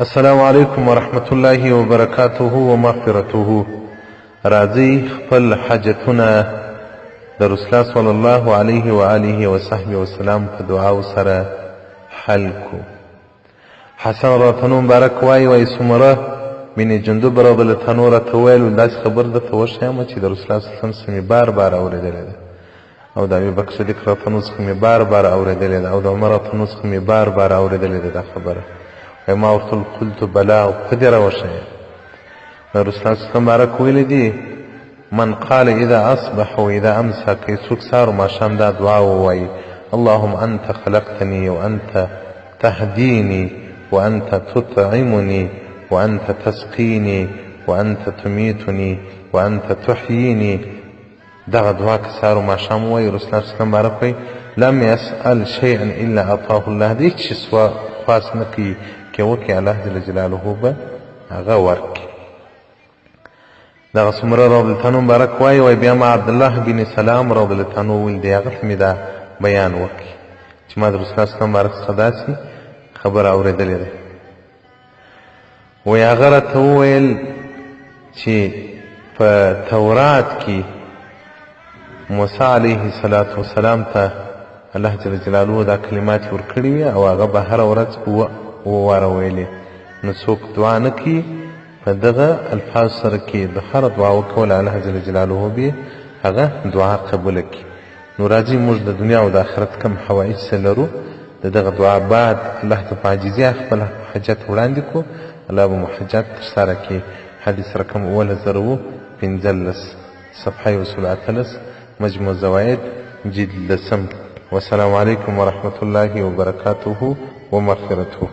السلام علیکم ورحمت الله وبرکاته ومغفرته. راځئ خپل حاجتونه د رسول الله صلی الله علیه و آله و صحبه وسلم په دعاو سره حل کو. حسن راته نو مبارک وایي څومره بن جندب رضی الله عنه راته ویل داسې خبر درته وښیم چې د رسول الله صلی الله علیه وسلم بار بار اورېدلې ده، او د ابوبکر صدیق راته نو څخه مې بار بار اورېدلې ده، او د عمر راته نو څخه مې بار بار اورېدلې ده دا خبره. ما ورته قلت بلا، او په دې راوښیه. رسول الله صلی الله علیه وسلم مبارک ویلي دي من قال اذا اصبح و اذا امسى، که څوک سهار ماښام دا دعا ووایي اللهم انت خلقتني وانت تهديني وانت تطعمني وانت تسقيني وانت تميتني وانت تحييني، دغه دعا که سهار ماښام ووایي رسول الله صلی الله علیه وسلم مبارک وایي لم يسأل شيئا الا اعطاه الله، دې چې خواست نه کوي که وکړي الله جل جلاله به هغه ورکړي. دغه څومره رضی الله عنه مبارک وایي بیا ما عبدالله بن سلام رضی الله عنه ولیدی، هغه ته مې دا بیان وکړي چې ما د رسول الله صلی الله علیه وسلم مبارک څخه داسې خبره اورېدلې ده. وایي هغه راته وویل چې په تورات کې موسی علیه السلام ته الله جل جلاله دا کلمات ورکړي وي او هغه به هره ورځ وواره ویلې. نو څوک دعا نه کوي په دغه الفاظ سره کې د هره دعا وکول الله جل جلاله به هغه دعا قبوله کړي. نو راځي موږ د دنیا او د آخرت کم حوایج څه لرو، د دغه دعا بعد الله ته په عاجزۍ خپل حاجت وړاندې کړو، الله به مو حاجت ترسره کړي. حدیث رقم 1015 صفحه 113 مجموع الزوائد جلد 10. والسلام علیکم ورحمة الله وبرکاته ومغفرته.